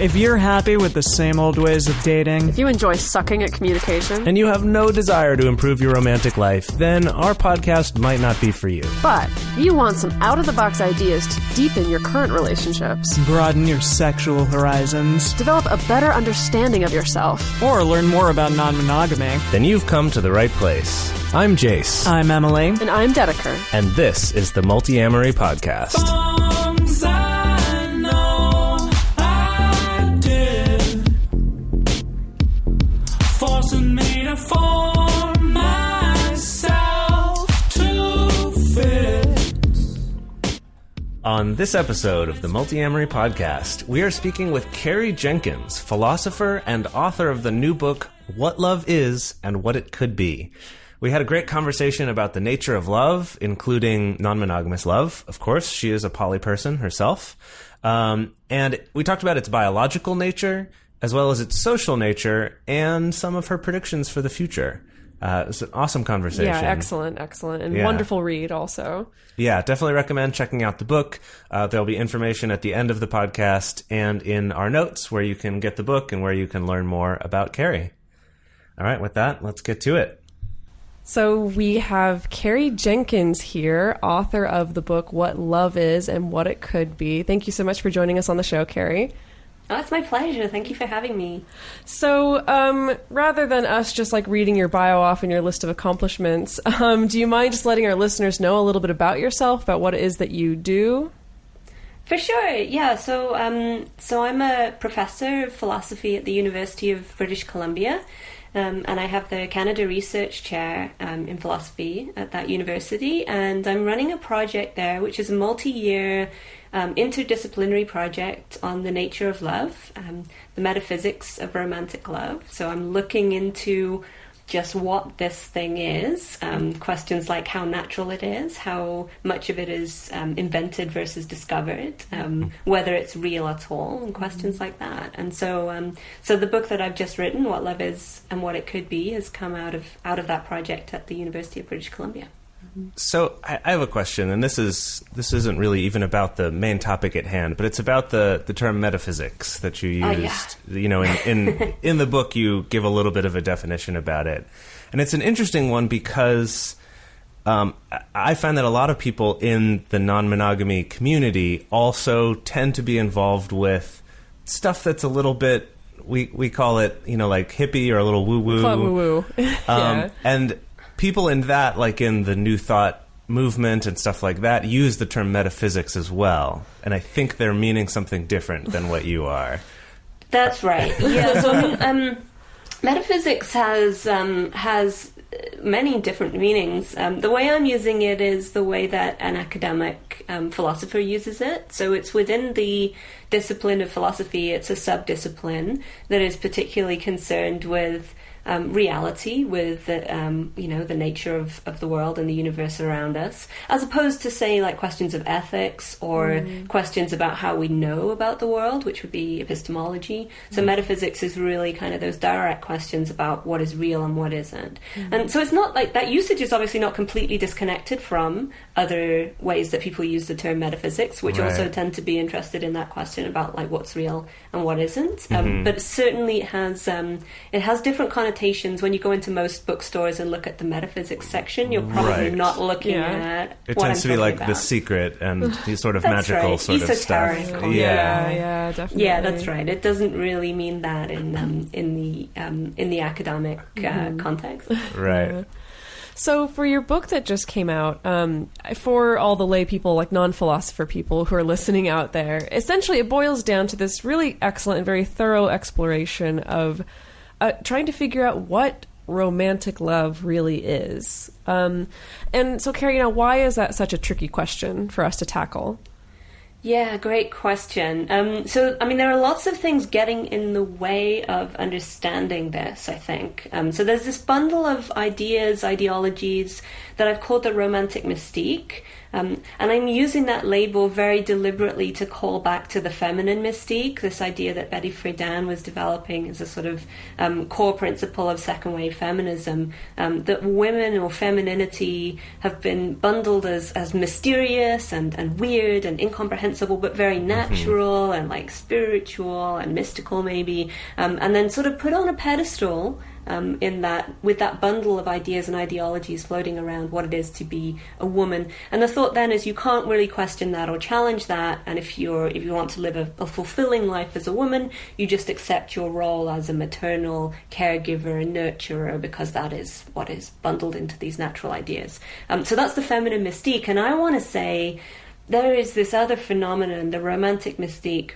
If you're happy with the same old ways of dating, if you enjoy sucking at communication, and you have no desire to improve your romantic life, then our podcast might not be for you. But if you want some out-of-the-box ideas to deepen your current relationships, broaden your sexual horizons, develop a better understanding of yourself, or learn more about non-monogamy, then you've come to the right place. I'm Jase. I'm Emily. And I'm Dedeker. And this is the Multiamory Podcast. On this episode of the Multiamory Podcast, we are speaking with Carrie Jenkins, philosopher and author of the new book, What Love Is and What It Could Be. We had a great conversation about the nature of love, including non-monogamous love. Of course, she is a poly person herself. And we talked about its biological nature, as well as its social nature, and some of her predictions for the future. It was an awesome conversation. Yeah, excellent. And wonderful read also. Yeah, definitely recommend checking out the book. There'll be information at the end of the podcast and in our notes where you can get the book and where you can learn more about Carrie. All right, with that, let's get to it. So we have Carrie Jenkins here, author of the book What Love Is and What It Could Be. Thank you so much for joining us on the show, Carrie. Oh, it's my pleasure. Thank you for having me. So, rather than us just like reading your bio off and your list of accomplishments, do you mind just letting our listeners know a little bit about yourself, about what it is that you do? For sure, yeah. So I'm a professor of philosophy at the University of British Columbia, and I have the Canada Research Chair in philosophy at that university, and I'm running a project there, which is a multi-year interdisciplinary project on the nature of love, the metaphysics of romantic love. So I'm looking into just what this thing is, questions like how natural it is, how much of it is invented versus discovered, whether it's real at all, and questions like that. And so the book that I've just written, What Love Is and What It Could Be, has come out of that project at the University of British Columbia. So I have a question, and this isn't really even about the main topic at hand, but it's about the term metaphysics that you used. Oh, yeah. You know, in the book, you give a little bit of a definition about it, and it's an interesting one because I find that a lot of people in the non-monogamy community also tend to be involved with stuff that's a little bit, we call it, you know, like hippie or a little woo-woo. Call it woo-woo. Yeah. And people in that, like in the New Thought movement and stuff like that, use the term metaphysics as well. And I think they're meaning something different than what you are. That's right. Yeah. So metaphysics has many different meanings. The way I'm using it is the way that an academic philosopher uses it. So it's within the discipline of philosophy. It's a sub-discipline that is particularly concerned with reality, with the nature of the world and the universe around us, as opposed to, say, like questions of ethics or questions about how we know about the world, which would be epistemology. So metaphysics is really kind of those direct questions about what is real and what isn't. And so it's not like that usage is obviously not completely disconnected from other ways that people use the term metaphysics, which also tend to be interested in that question about like what's real and what isn't. But certainly it has different connotations. When you go into most bookstores and look at the metaphysics section, you're probably not looking at it what tends to be like about. The Secret and the sort of That's magical right. sort Esoteric. of stuff. Yeah, definitely. Yeah, that's right. It doesn't really mean that in the academic context. Right. So for your book that just came out, for all the lay people, like non-philosopher people who are listening out there, essentially it boils down to this really excellent and very thorough exploration of trying to figure out what romantic love really is. And so, Carrie, why is that such a tricky question for us to tackle? Yeah, great question. So, I mean, there are lots of things getting in the way of understanding this, I think. So there's this bundle of ideas, ideologies that I've called the romantic mystique. And I'm using that label very deliberately to call back to the feminine mystique, this idea that Betty Friedan was developing as a sort of core principle of second wave feminism, that women or femininity have been bundled as mysterious and weird and incomprehensible, but very natural and like spiritual and mystical maybe, and then sort of put on a pedestal in that, with that bundle of ideas and ideologies floating around what it is to be a woman. And the thought then is you can't really question that or challenge that, and if you want to live a fulfilling life as a woman, you just accept your role as a maternal caregiver and nurturer, because that is what is bundled into these natural ideas. So that's the feminine mystique. And I want to say there is this other phenomenon, the romantic mystique,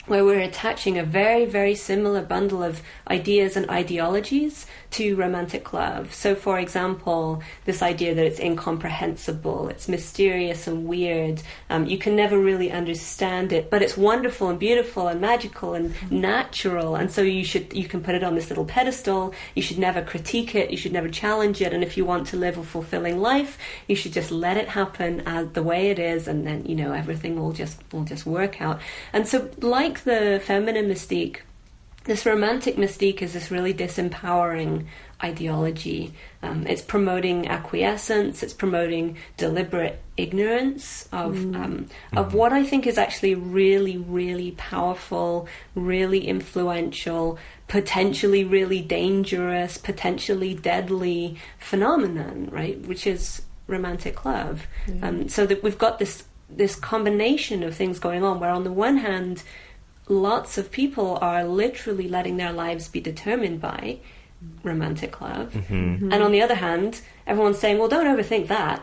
where we're attaching a very, very similar bundle of ideas and ideologies to romantic love. So, for example, this idea that it's incomprehensible, it's mysterious and weird, you can never really understand it, but it's wonderful and beautiful and magical and natural, and so you can put it on this little pedestal. You should never critique it, you should never challenge it, and if you want to live a fulfilling life, you should just let it happen as the way it is, and then, you know, everything will just work out. And so, like the feminine mystique, this romantic mystique is this really disempowering ideology. It's promoting acquiescence, it's promoting deliberate ignorance of what I think is actually really, really powerful, really influential, potentially really dangerous, potentially deadly phenomenon, right? Which is romantic love. So that we've got this combination of things going on, where on the one hand, lots of people are literally letting their lives be determined by romantic love, and on the other hand, everyone's saying, well, don't overthink that.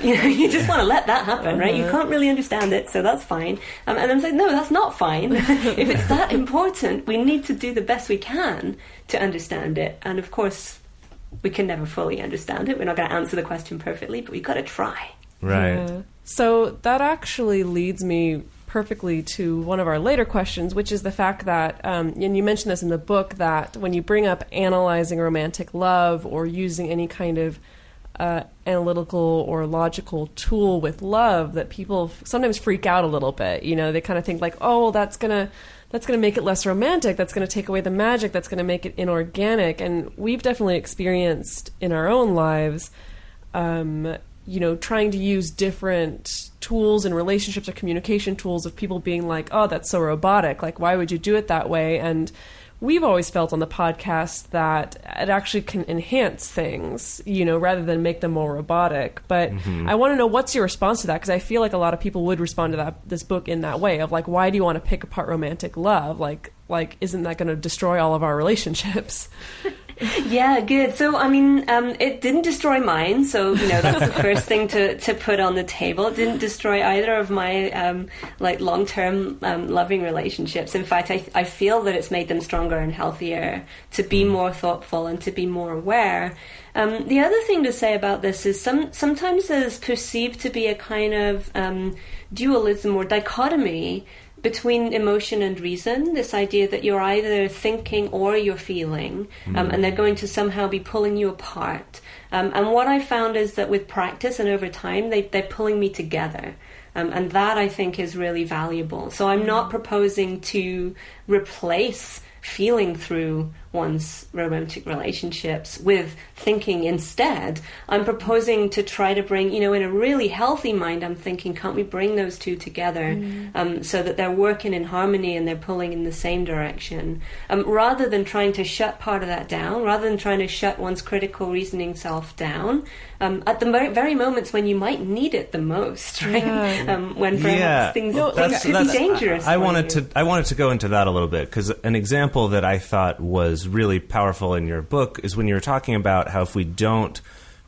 You just want to let that happen, right? You can't really understand it, so that's fine. And I'm saying, no, that's not fine. If it's that important, we need to do the best we can to understand it. And of course, we can never fully understand it. We're not going to answer the question perfectly, but we've got to try. Right. Yeah. So that actually leads me perfectly to one of our later questions, which is the fact that, and you mentioned this in the book, that when you bring up analyzing romantic love or using any kind of analytical or logical tool with love, that people sometimes freak out a little bit. You know, they kind of think like, oh, well, that's gonna make it less romantic, that's gonna take away the magic, that's gonna make it inorganic. And we've definitely experienced in our own lives, you know, trying to use different tools and relationships or communication tools of people being like, oh, that's so robotic. Like, why would you do it that way? And we've always felt on the podcast that it actually can enhance things, you know, rather than make them more robotic. But I want to know, what's your response to that? Because I feel like a lot of people would respond to this book in that way of like, why do you want to pick apart romantic love? Like, isn't that going to destroy all of our relationships? Yeah, good. So, I mean, it didn't destroy mine. So, you know, that's the first thing to put on the table. It didn't destroy either of my, long-term loving relationships. In fact, I feel that it's made them stronger and healthier, to be more thoughtful and to be more aware. The other thing to say about this is sometimes there's perceived to be a kind of dualism or dichotomy between emotion and reason, this idea that you're either thinking or you're feeling, and they're going to somehow be pulling you apart. And what I found is that with practice and over time, they're pulling me together. And that, I think, is really valuable. So I'm not proposing to replace feeling through one's romantic relationships with thinking instead. I'm proposing to try to bring, you know, in a really healthy mind, I'm thinking, can't we bring those two together so that they're working in harmony and they're pulling in the same direction, rather than trying to shut part of that down, rather than trying to shut one's critical reasoning self down at the very moments when you might need it the most, right? When perhaps things could be dangerous. I wanted to go into that a little bit, because an example that I thought was really powerful in your book is when you were talking about how if we don't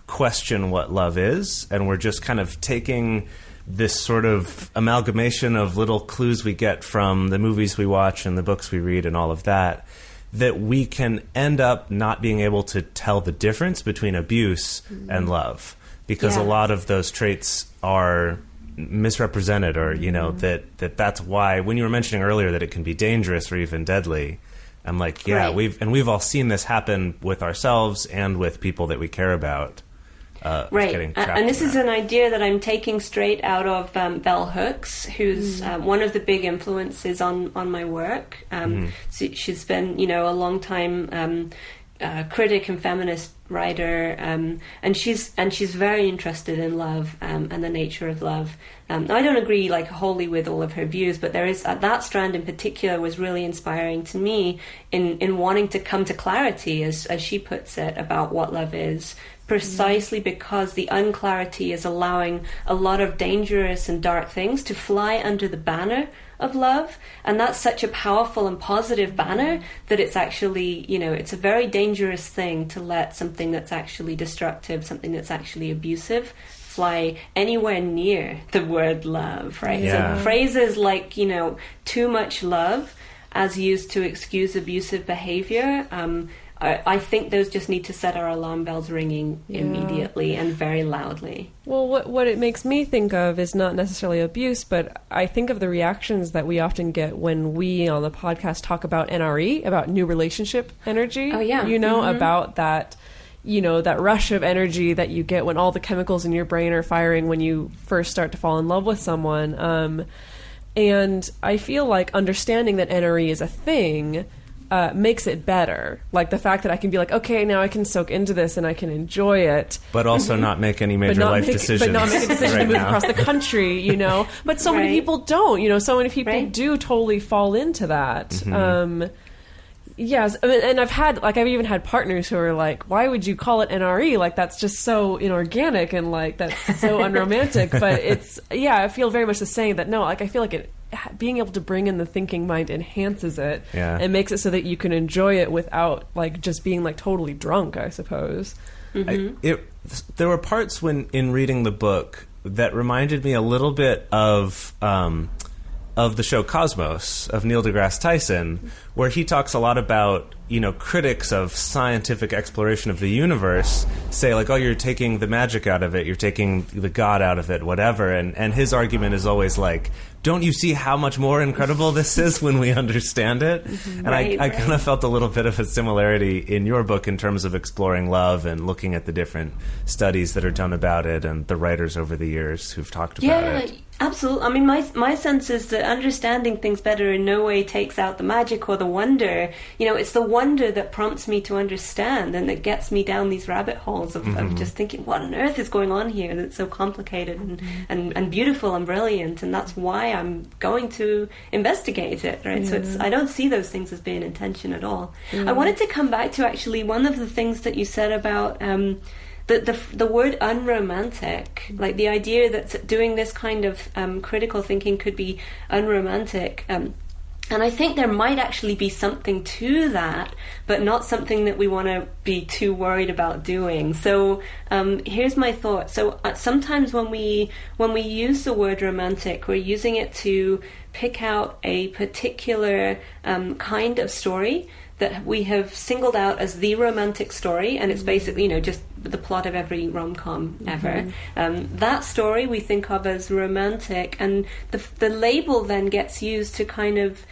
question what love is, and we're just kind of taking this sort of amalgamation of little clues we get from the movies we watch and the books we read and all of that, that we can end up not being able to tell the difference between abuse and love, because a lot of those traits are misrepresented, or, you know, that's why when you were mentioning earlier that it can be dangerous or even deadly, I'm like, we've all seen this happen with ourselves and with people that we care about. Right, getting trapped and this in is an idea that I'm taking straight out of Bell Hooks, who's one of the big influences on my work. So she's been, a long time critic and feminist writer, and she's very interested in love and the nature of love. I don't agree wholly with all of her views, but there is that strand in particular was really inspiring to me in wanting to come to clarity, as she puts it, about what love is. Precisely because the unclarity is allowing a lot of dangerous and dark things to fly under the banner of love, and that's such a powerful and positive banner that it's actually, it's a very dangerous thing to let something that's actually destructive, something that's actually abusive, fly anywhere near the word love, right? Yeah. So phrases like, too much love as used to excuse abusive behavior, I think those just need to set our alarm bells ringing immediately and very loudly. Well, what it makes me think of is not necessarily abuse, but I think of the reactions that we often get when we on the podcast talk about NRE, about new relationship energy. Oh, yeah. About that, that rush of energy that you get when all the chemicals in your brain are firing when you first start to fall in love with someone. And I feel like understanding that NRE is a thing makes it better. Like the fact that I can be like, okay, now I can soak into this and I can enjoy it. But also not make any major life decisions. But not make a decision right to move now. across the country, But so many people don't, so many people do totally fall into that. Yes, and I've even had partners who are like, why would you call it NRE? Like, that's just so inorganic and that's so unromantic. But I feel very much the same that no, I feel like being able to bring in the thinking mind enhances it and makes it so that you can enjoy it without just being totally drunk, I suppose. There were parts in reading the book that reminded me a little bit of the show Cosmos of Neil deGrasse Tyson, where he talks a lot about, critics of scientific exploration of the universe say oh, you're taking the magic out of it, you're taking the God out of it, whatever. And his argument is always don't you see how much more incredible this is when we understand it? And I kind of felt a little bit of a similarity in your book in terms of exploring love and looking at the different studies that are done about it and the writers over the years who've talked about it. Yeah, absolutely. I mean, my sense is that understanding things better in no way takes out the magic or the wonder. It's the wonder that prompts me to understand and that gets me down these rabbit holes of just thinking, what on earth is going on here that's so complicated and beautiful and brilliant, and that's why I'm going to investigate it, right? So I don't see those things as being intention at all. I wanted to come back to actually one of the things that you said about the word unromantic, the idea that doing this kind of critical thinking could be unromantic. And I think there might actually be something to that, but not something that we want to be too worried about doing. So here's my thought. So sometimes when we use the word romantic, we're using it to pick out a particular kind of story that we have singled out as the romantic story, and it's basically, just the plot of every rom-com ever. That story we think of as romantic, and the label then gets used to kind of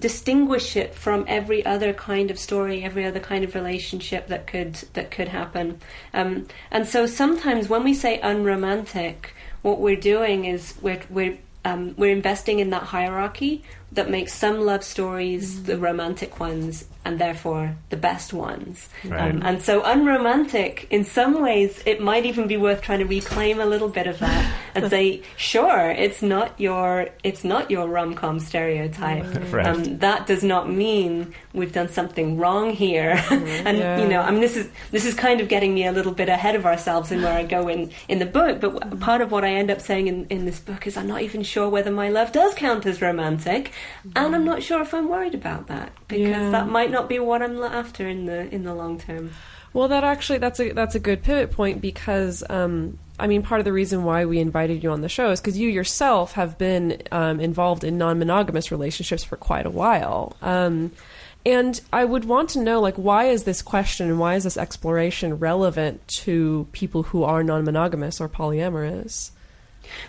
distinguish it from every other kind of story, every other kind of relationship that could happen. And so sometimes when we say unromantic, what we're doing is we're investing in that hierarchy that makes some love stories the romantic ones and therefore the best ones. Right. And so unromantic, in some ways, it might even be worth trying to reclaim a little bit of that and say, sure, it's not your rom-com stereotype. Right. That does not mean we've done something wrong here. And this is kind of getting me a little bit ahead of ourselves in where I go in the book. But part of what I end up saying in this book is I'm not even sure whether my love does count as romantic, and I'm not sure if I'm worried about that, because that might not be what I'm after in the long term. Well, that's a good pivot point, because part of the reason why we invited you on the show is because you yourself have been involved in non-monogamous relationships for quite a while. And I would want to know, why is this question and why is this exploration relevant to people who are non-monogamous or polyamorous?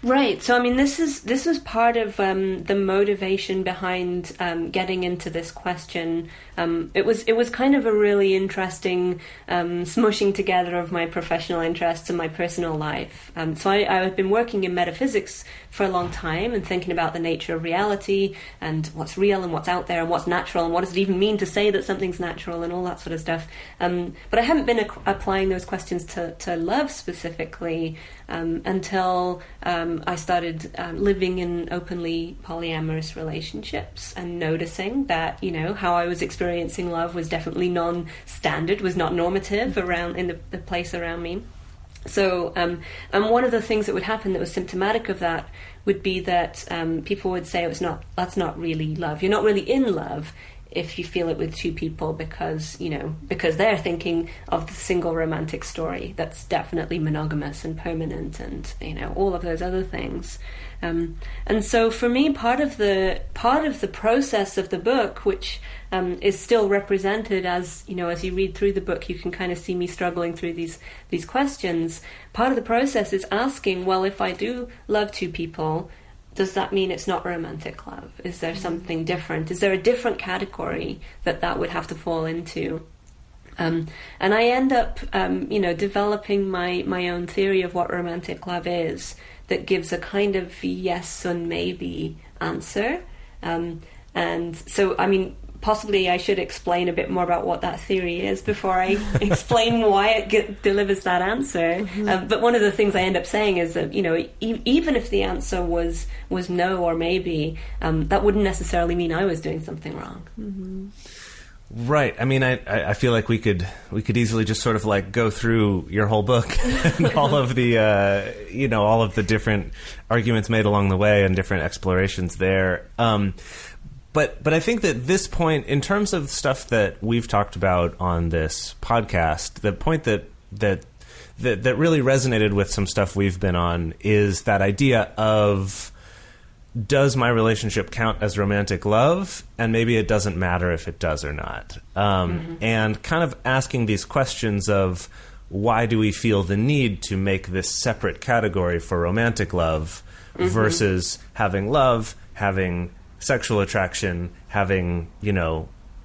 Right. So, I mean, this was part of the motivation behind getting into this question. It was kind of a really interesting smushing together of my professional interests and my personal life. So I had been working in metaphysics for a long time and thinking about the nature of reality and what's real and what's out there and what's natural and what does it even mean to say that something's natural and all that sort of stuff. But I haven't been applying those questions to love specifically until I started living in openly polyamorous relationships and noticing that, how I was experiencing love was definitely non-standard, was not normative around in the place around me. So, and one of the things that would happen that was symptomatic of that would be that people would say that's not really love. You're not really in love if you feel it with two people because they're thinking of the single romantic story that's definitely monogamous and permanent and all of those other things. And so for me, part of the process of the book, which is still represented as you read through the book, you can kind of see me struggling through these questions. Part of the process is asking, well, if I do love two people, does that mean it's not romantic love? Is there something different? Is there a different category that would have to fall into? And I end up, developing my own theory of what romantic love is that gives a kind of yes and maybe answer. And so, I mean, possibly I should explain a bit more about what that theory is before I explain why it delivers that answer. Mm-hmm. But one of the things I end up saying is that, even if the answer was no or maybe, that wouldn't necessarily mean I was doing something wrong. Mm-hmm. Right. I mean, I feel like we could easily just sort of like go through your whole book and all of the all of the different arguments made along the way and different explorations there. But I think that this point, in terms of stuff that we've talked about on this podcast, the point that really resonated with some stuff we've been on is that idea of, does my relationship count as romantic love? And maybe it doesn't matter if it does or not. And kind of asking these questions of, why do we feel the need to make this separate category for romantic love versus having love, having sexual attraction, having,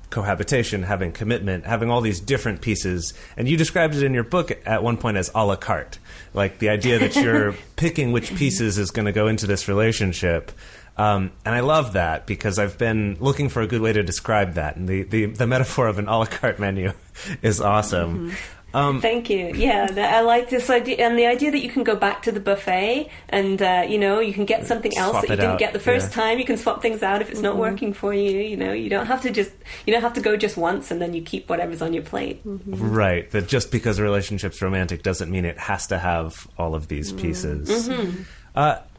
cohabitation, having commitment, having all these different pieces. And you described it in your book at one point as a la carte, like the idea that you're picking which pieces is going to go into this relationship. And I love that because I've been looking for a good way to describe that. And the metaphor of an a la carte menu is awesome. Thank you. Yeah, I like this idea, and the idea that you can go back to the buffet and you can get something else that you didn't get the first time. You can swap things out if it's not working for you. You don't have to go just once and then you keep whatever's on your plate. Right. That just because a relationship's romantic doesn't mean it has to have all of these pieces.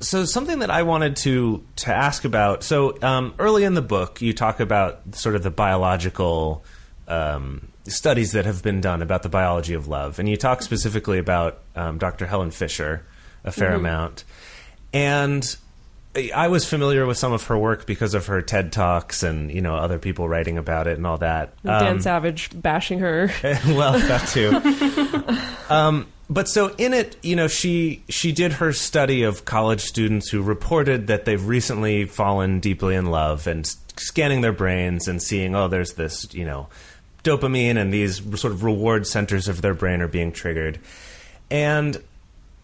So something that I wanted to ask about. So early in the book, you talk about sort of the biological studies that have been done about the biology of love. And you talk specifically about Dr. Helen Fisher a fair amount. And I was familiar with some of her work because of her TED Talks and, other people writing about it and all that. Dan Savage bashing her. Well, that too. But so in it, she did her study of college students who reported that they've recently fallen deeply in love and scanning their brains and seeing, there's this, dopamine and these sort of reward centers of their brain are being triggered. And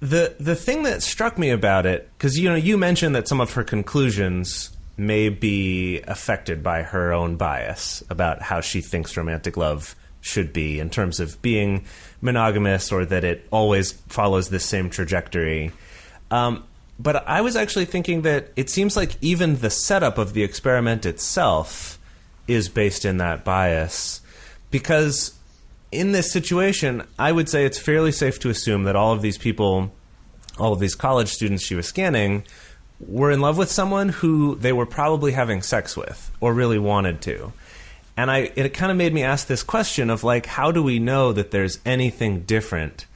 the thing that struck me about it, because, you mentioned that some of her conclusions may be affected by her own bias about how she thinks romantic love should be in terms of being monogamous or that it always follows this same trajectory. But I was actually thinking that it seems like even the setup of the experiment itself is based in that bias. Because in this situation, I would say it's fairly safe to assume that all of these people, all of these college students she was scanning, were in love with someone who they were probably having sex with or really wanted to. And it kind of made me ask this question of, like, how do we know that there's anything different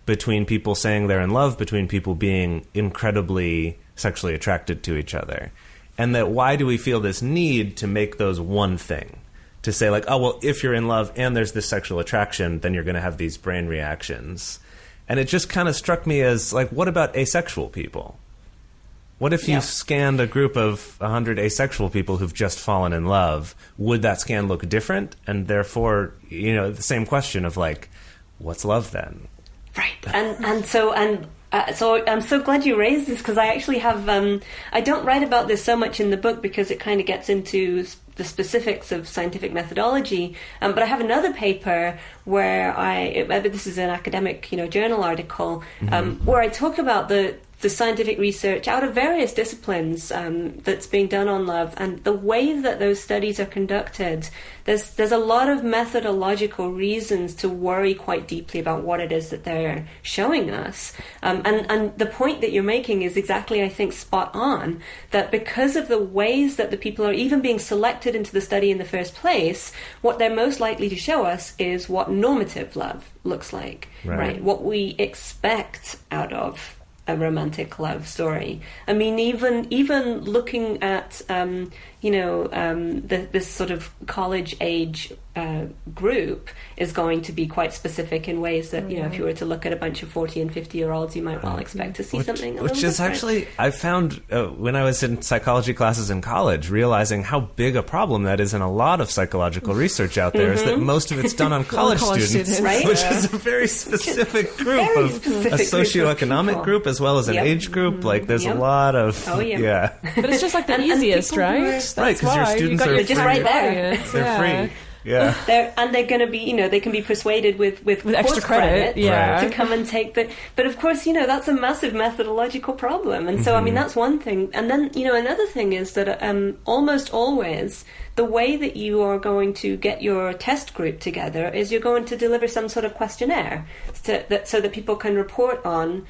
between people saying they're in love, between people being incredibly sexually attracted to each other? And that why do we feel this need to make those one thing? To say, like, if you're in love and there's this sexual attraction, then you're going to have these brain reactions. And it just kind of struck me as, like, what about asexual people? What if you scanned a group of 100 asexual people who've just fallen in love? Would that scan look different? And therefore, the same question of like, what's love then? Right. So I'm so glad you raised this, because I actually have, I don't write about this so much in the book because it kind of gets into the specifics of scientific methodology, but I have another paper where this is an academic, journal article, where I talk about the scientific research out of various disciplines that's being done on love, and the way that those studies are conducted. There's a lot of methodological reasons to worry quite deeply about what it is that they're showing us. And the point that you're making is exactly, I think, spot on, that because of the ways that the people are even being selected into the study in the first place, what they're most likely to show us is what normative love looks like, right? What we expect out of a romantic love story. I mean, even looking at this sort of college age group is going to be quite specific in ways that if you were to look at a bunch of 40 and 50-year-olds, you might well expect to see something a little which is different. Actually, I found when I was in psychology classes in college, realizing how big a problem that is in a lot of psychological research out there, is that most of it's done on college students, right? which is a very specific group a socioeconomic group as well as an age group. Like there's a lot of but it's just like the easiest, right? Right, because your students are just right there. They're free. Yeah, they're going to be, they can be persuaded with extra credit, to come and take the. But of course, that's a massive methodological problem, and so I mean that's one thing. And then another thing is that almost always the way that you are going to get your test group together is you're going to deliver some sort of questionnaire so that people can report on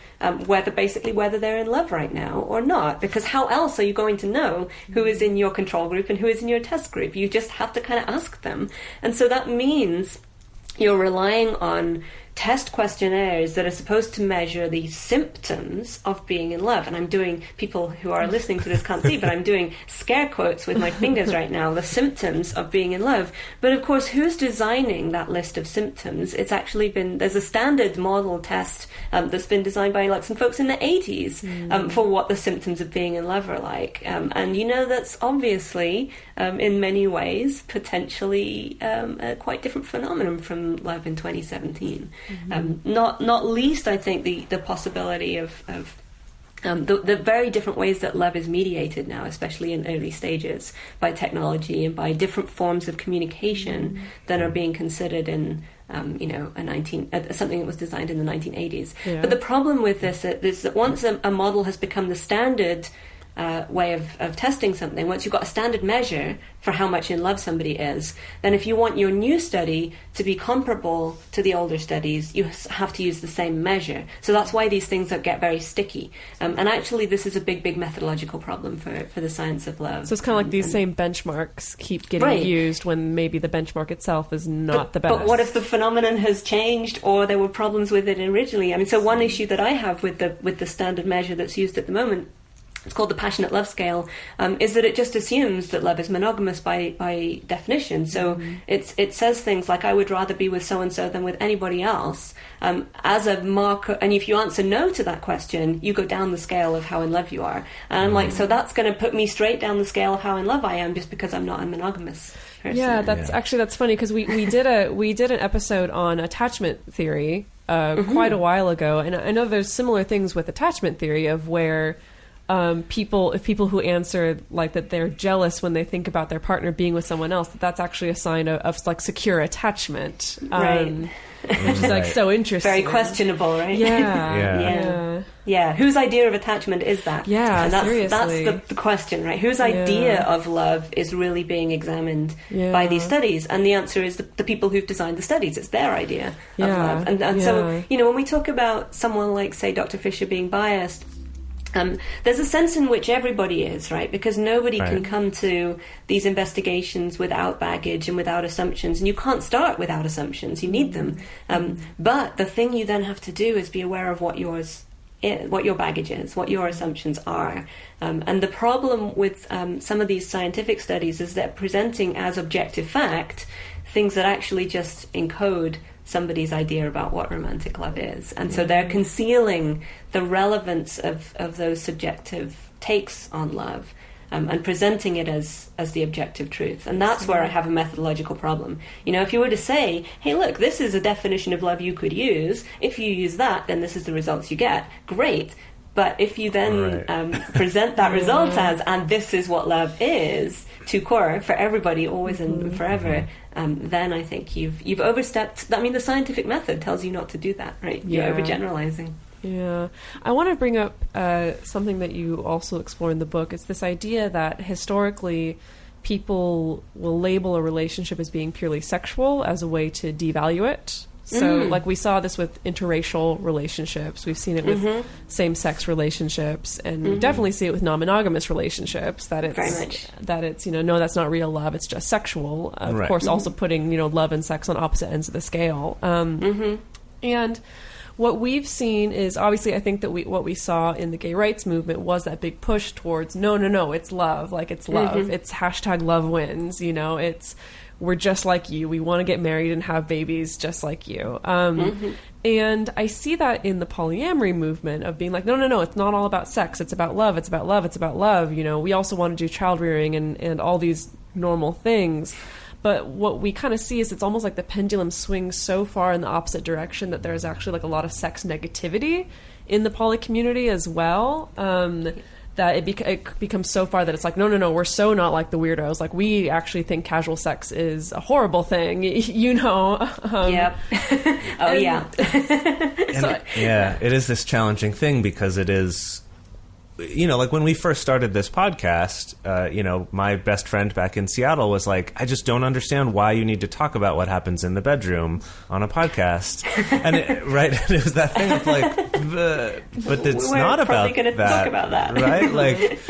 whether they're in love right now or not. Because how else are you going to know who is in your control group and who is in your test group? You just have to kind of ask them. And so that means you're relying on test questionnaires that are supposed to measure the symptoms of being in love. And I'm doing, people who are listening to this can't see, but I'm doing scare quotes with my fingers right now, the symptoms of being in love. But of course, who's designing that list of symptoms? It's actually there's a standard model test that's been designed by some folks in the 80s for what the symptoms of being in love are like. And that's obviously, in many ways, potentially a quite different phenomenon from love in 2017. Not least, I think, the possibility of the very different ways that love is mediated now, especially in early stages, by technology and by different forms of communication that are being considered in something that was designed in the 1980s. But the problem with this is that once a model has become the standard way of testing something, once you've got a standard measure for how much in love somebody is, then if you want your new study to be comparable to the older studies, you have to use the same measure. So that's why these things get very sticky. And actually, this is a big methodological problem for the science of love. So it's kind of like these same benchmarks keep getting used when maybe the benchmark itself is not the best. But what if the phenomenon has changed, or there were problems with it originally? I mean, so one issue that I have with the standard measure that's used at the moment, it's called the passionate love scale, is that it just assumes that love is monogamous by definition. So it says things like, I would rather be with so-and-so than with anybody else, as a marker. And if you answer no to that question, you go down the scale of how in love you are. And I'm like, so that's going to put me straight down the scale of how in love I am, just because I'm not a monogamous person. Yeah, that's funny, because we did an episode on attachment theory quite a while ago, and I know there's similar things with attachment theory of where people who answer like that they're jealous when they think about their partner being with someone else, that's actually a sign of like secure attachment, right? Which is like so interesting, very questionable, right? Yeah. Whose idea of attachment is that? Yeah, and that's seriously. the question, right? Whose idea of love is really being examined by these studies? And the answer is the people who've designed the studies. It's their idea of love. And so when we talk about someone like, say, Dr. Fisher being biased, there's a sense in which everybody is, right? Because nobody can come to these investigations without baggage and without assumptions, and you can't start without assumptions. You need them. But the thing you then have to do is be aware of what your baggage is, what your assumptions are. And the problem with some of these scientific studies is they're presenting as objective fact things that actually just encode somebody's idea about what romantic love is. And so they're concealing the relevance of those subjective takes on love. And presenting it as the objective truth. And that's where I have a methodological problem. You know, if you were to say, hey, look, this is a definition of love you could use. If you use that, then this is the results you get. Great. But if you then present that result as, and this is what love is, to core, for everybody, always and forever, then I think you've overstepped. I mean, the scientific method tells you not to do that, right? You're overgeneralizing. Yeah. I want to bring up something that you also explore in the book. It's this idea that historically people will label a relationship as being purely sexual as a way to devalue it. So, like, we saw this with interracial relationships. We've seen it with same-sex relationships, and we definitely see it with non-monogamous relationships. That it's you know, no, that's not real love. It's just sexual. Of course, also putting, you know, love and sex on opposite ends of the scale. And what we've seen is, obviously, I think that what we saw in the gay rights movement was that big push towards no, it's love. Like, it's love. It's hashtag love wins. You know, it's, we're just like you. We want to get married and have babies just like you. And I see that in the polyamory movement of being like, no, it's not all about sex. It's about love. It's about love. It's about love. You know, we also want to do child rearing and all these normal things. But what we kind of see is it's almost like the pendulum swings so far in the opposite direction that there's actually like a lot of sex negativity in the poly community as well. That it becomes so far that it's like, no, we're so not like the weirdos. Like, we actually think casual sex is a horrible thing, you know? Yep. It is this challenging thing because it is, you know, like when we first started this podcast, you know, my best friend back in Seattle was like, I just don't understand why you need to talk about what happens in the bedroom on a podcast. And it was that thing of like, but it's not about that. Talk about that. Right? Like,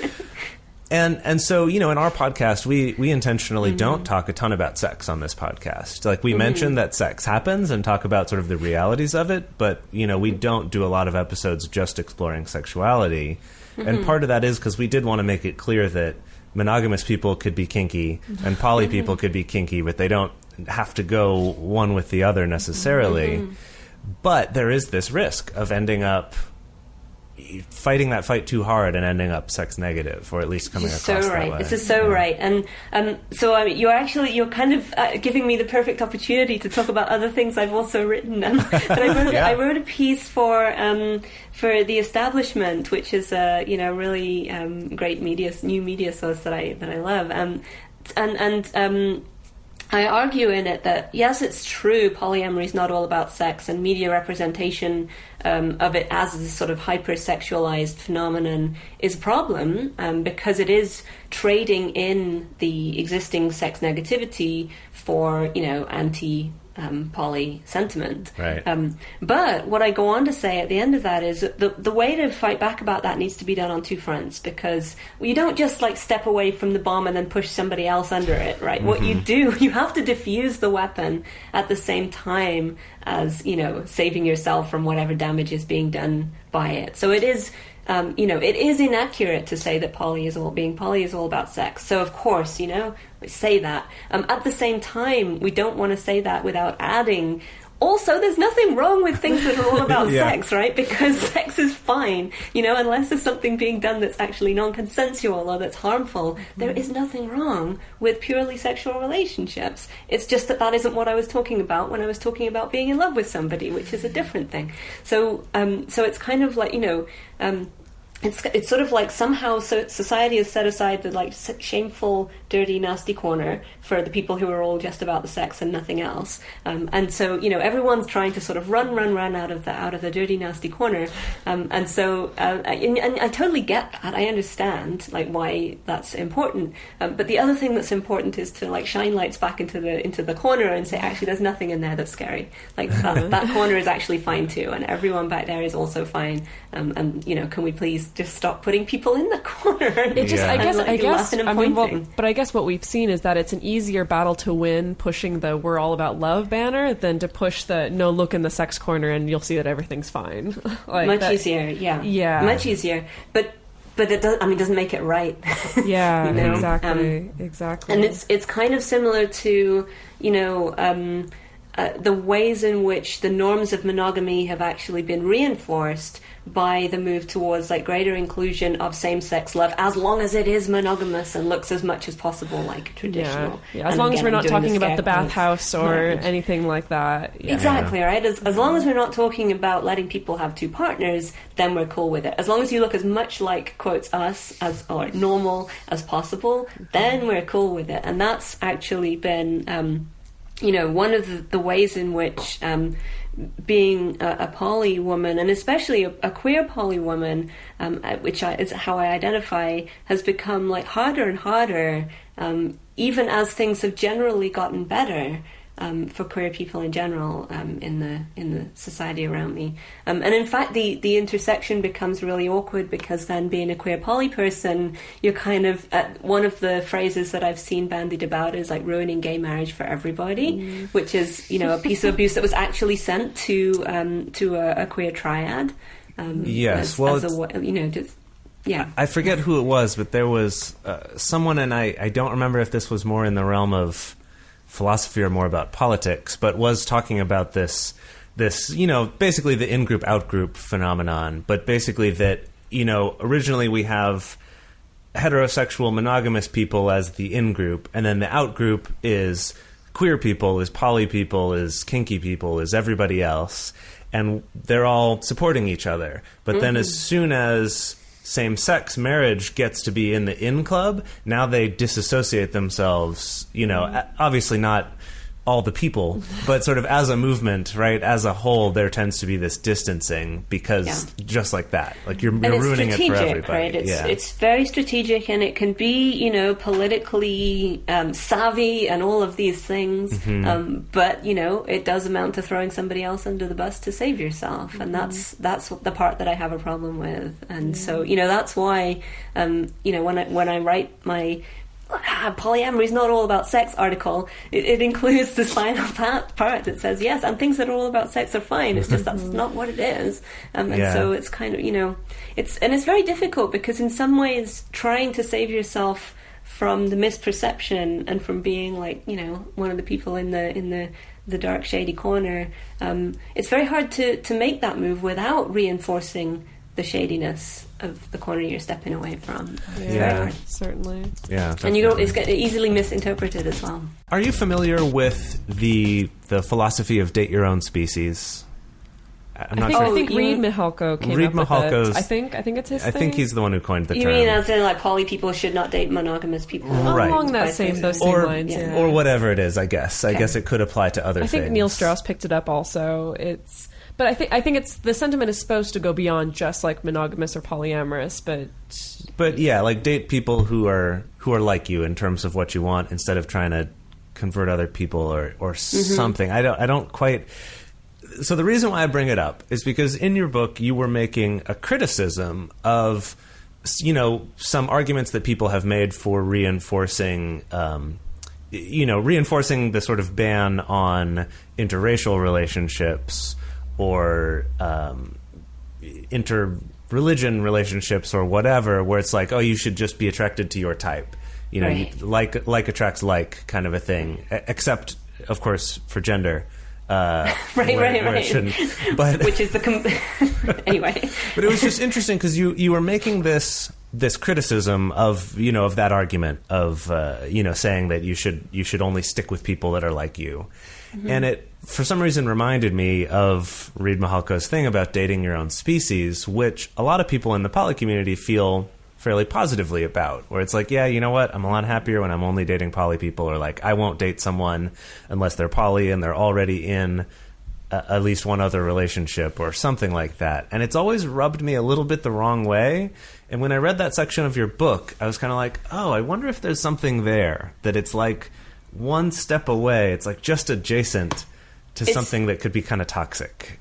and so, you know, in our podcast, we intentionally don't talk a ton about sex on this podcast. Like, we mention that sex happens and talk about sort of the realities of it, but, you know, we don't do a lot of episodes just exploring sexuality. And part of that is because we did want to make it clear that monogamous people could be kinky and poly people could be kinky, but they don't have to go one with the other necessarily. But there is this risk of ending up fighting that fight too hard and ending up sex negative, or at least coming across that way. This is so right. And so you're kind of giving me the perfect opportunity to talk about other things I've also written. But I wrote a piece for The Establishment, which is a really great new media source that I love. And I argue in it that, yes, it's true, polyamory is not all about sex, and media representation of it as a sort of hypersexualized phenomenon is a problem, because it is trading in the existing sex negativity for, poly sentiment. Right. But what I go on to say at the end of that is the way to fight back about that needs to be done on two fronts, because you don't just like step away from the bomb and then push somebody else under it, right? What you do, you have to diffuse the weapon at the same time as, saving yourself from whatever damage is being done by it. So it is, it is inaccurate to say that poly is all about sex. So of course, we say that. At the same time, we don't want to say that without adding, also, there's nothing wrong with things that are all about sex, right? Because sex is fine, unless there's something being done that's actually non-consensual or that's harmful. There is nothing wrong with purely sexual relationships. It's just that isn't what I was talking about when I was talking about being in love with somebody, which is a different thing. So it's kind of like, it's sort of like somehow society has set aside the like shameful, dirty, nasty corner for the people who are all just about the sex and nothing else. And so everyone's trying to sort of run out of the dirty, nasty corner. And so and I totally get that. I understand like why that's important. But the other thing that's important is to like shine lights back into the corner and say, actually, there's nothing in there that's scary. Like that corner is actually fine too, and everyone back there is also fine. And can we please just stop putting people in the corner? But I guess what we've seen is that it's an easier battle to win pushing the "we're all about love" banner than to push the "no, look in the sex corner and you'll see that everything fine." Easier, yeah, much easier. But it doesn't make it right. Yeah, exactly. And it's kind of similar to the ways in which the norms of monogamy have actually been reinforced by the move towards like greater inclusion of same-sex love, as long as it is monogamous and looks as much as possible like traditional. As long as we're not talking about the bathhouse or anything like that. Exactly, right? As long as we're not talking about letting people have two partners, then we're cool with it. As long as you look as much like, quotes, us as or normal as possible, then we're cool with it. And that's actually been one of the ways in which being a poly woman, and especially a queer poly woman, which is how I identify, has become like harder and harder, even as things have generally gotten better for queer people in general in the society around me. And in fact, the intersection becomes really awkward, because then being a queer poly person, you're kind of one of the phrases that I've seen bandied about is like ruining gay marriage for everybody, which is a piece of abuse that was actually sent to a queer triad. I forget who it was, but there was someone, and I don't remember if this was more in the realm of philosophy or more about politics, but was talking about this basically the in-group, out-group phenomenon, but basically that, originally we have heterosexual monogamous people as the in-group, and then the out-group is queer people, is poly people, is kinky people, is everybody else, and they're all supporting each other. But then as soon as same-sex marriage gets to be in the in club, now they disassociate themselves, obviously not all the people, but sort of as a movement, right, as a whole, there tends to be this distancing, because just like that, like you're ruining it for everybody. Right? It's very strategic, and it can be, politically savvy and all of these things, but, it does amount to throwing somebody else under the bus to save yourself, and that's the part that I have a problem with. And so, that's why, when I write my polyamory is not all about sex article, it includes this final part that says yes, and things that are all about sex are fine, it's just that's not what it is. So it's kind of it's very difficult, because in some ways trying to save yourself from the misperception and from being like one of the people in the dark shady corner, it's very hard to make that move without reinforcing the shadiness of the corner you're stepping away from. Certainly. Yeah, and it's easily misinterpreted as well. Are you familiar with the philosophy of date your own species? I'm not sure. I think Reid Mihalko came up with it. I think it's his thing. I think he's the one who coined the term. You mean as in like poly people should not date monogamous people? Right. Along those same lines. Or whatever it is, I guess. I guess it could apply to other things. I think Neil Strauss picked it up also. But I think it's the sentiment is supposed to go beyond just like monogamous or polyamorous, but yeah, like date people who are like you in terms of what you want, instead of trying to convert other people or something. I don't quite. So the reason why I bring it up is because in your book you were making a criticism of some arguments that people have made for reinforcing the sort of ban on interracial relationships or inter-religion relationships or whatever, where it's like, oh, you should just be attracted to your type. Like attracts like kind of a thing, except, of course, for gender. Where it shouldn't. But, which is anyway. But it was just interesting, because you were making this criticism of that argument of saying that you should only stick with people that are like you. And it for some reason reminded me of Reid Mihalko's thing about dating your own species, which a lot of people in the poly community feel fairly positively about, where it's like, yeah, you know what, I'm a lot happier when I'm only dating poly people, or like I won't date someone unless they're poly and they're already in at least one other relationship or something like that. And it's always rubbed me a little bit the wrong way. And when I read that section of your book, I was kind of like, oh, I wonder if there's something there, that it's like one step away, it's like just adjacent to something that could be kind of toxic.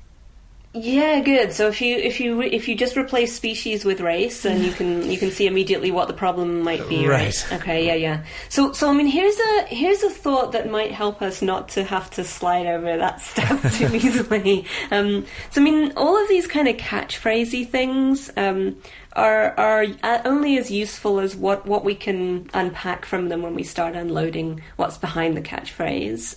Yeah, good. So if you just replace species with race, then you can see immediately what the problem might be, right? Okay, yeah. So I mean, here's a thought that might help us not to have to slide over that step too easily. So I mean, all of these kind of catchphrasey things are only as useful as what we can unpack from them when we start unloading what's behind the catchphrase.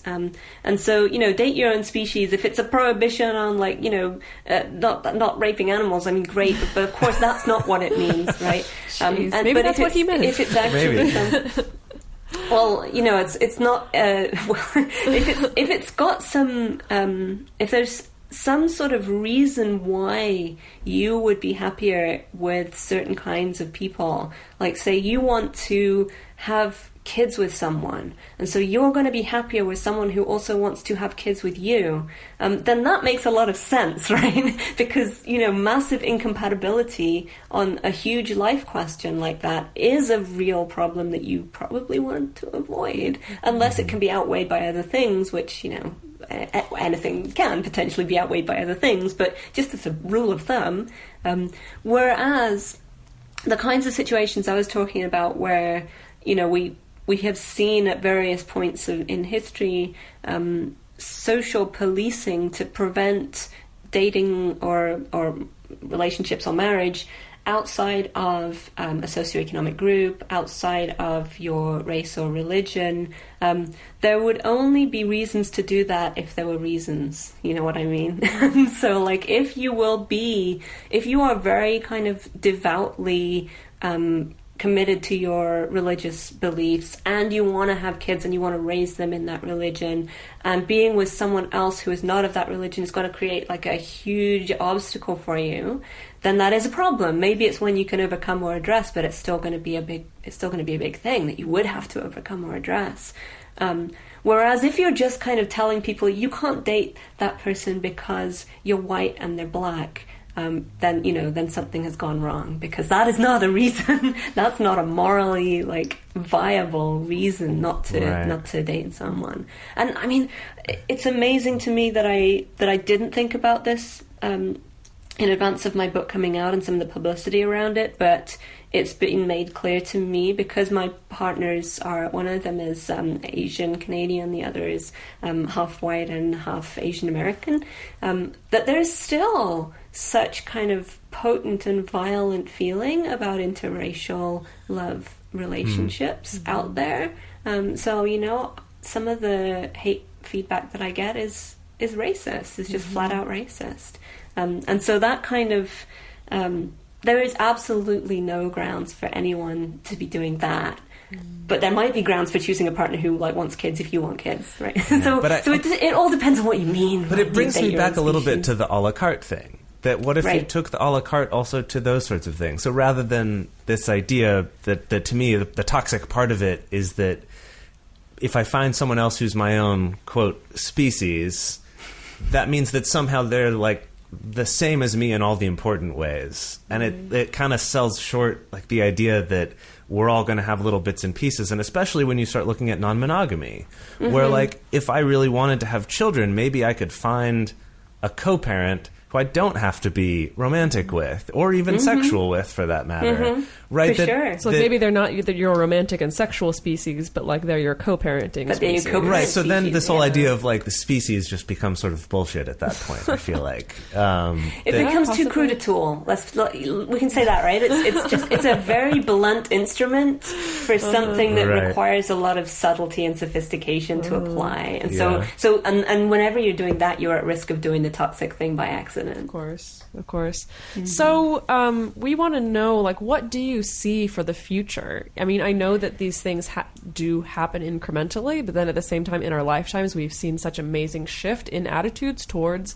And so, date your own species. If it's a prohibition on, like, not raping animals, I mean, great, but of course that's not what it means, right? Maybe that's what he meant. If it's actually well, it's not. If it's got some, if there's some sort of reason why you would be happier with certain kinds of people, like say you want to have kids with someone, and so you're going to be happier with someone who also wants to have kids with you, then that makes a lot of sense, right? Because, massive incompatibility on a huge life question like that is a real problem that you probably want to avoid, unless it can be outweighed by other things, which, anything can potentially be outweighed by other things, but just as a rule of thumb. Whereas the kinds of situations I was talking about where, we have seen at various points in history social policing to prevent dating or relationships or marriage outside of a socioeconomic group, outside of your race or religion. There would only be reasons to do that if there were reasons, you know what I mean? So, like, if you are very kind of devoutly committed to your religious beliefs, and you want to have kids and you want to raise them in that religion, and being with someone else who is not of that religion is going to create like a huge obstacle for you, then that is a problem. Maybe it's one you can overcome or address, but it's still going to be a big thing that you would have to overcome or address. Whereas if you're just kind of telling people you can't date that person because you're white and they're black, then something has gone wrong, because that is not a reason. That's not a morally viable reason not to date someone. And I mean, it's amazing to me that I didn't think about this in advance of my book coming out and some of the publicity around it, but it's been made clear to me because my partners are, one of them is Asian Canadian, the other is half white and half Asian American, that there's still such kind of potent and violent feeling about interracial love relationships out there. So, some of the hate feedback that I get is racist, is just flat out racist. And so that kind of, there is absolutely no grounds for anyone to be doing that. But there might be grounds for choosing a partner who wants kids if you want kids, right? Yeah, it all depends on what you mean. But it brings me back a little bit to the a la carte thing. That what if you took the a la carte also to those sorts of things? So rather than this idea that to me, the toxic part of it is that if I find someone else who's my own, quote, species, that means that somehow they're the same as me in all the important ways. And it kind of sells short the idea that we're all going to have little bits and pieces. And especially when you start looking at non-monogamy, where if I really wanted to have children, maybe I could find a co-parent who I don't have to be romantic with, or even sexual with, for that matter. Right? For sure. So maybe they're not your romantic and sexual species, but they're your co-parenting species. Right, so then this whole idea of the species just becomes sort of bullshit at that point, I feel like. It becomes too crude a tool. We can say that, right? It's a very blunt instrument for something that requires a lot of subtlety and sophistication to apply. And so whenever you're doing that, you're at risk of doing the toxic thing by accident. Of course. So we want to know, what do you see for the future? I mean, I know that these things do happen incrementally, but then at the same time, in our lifetimes, we've seen such amazing shift in attitudes towards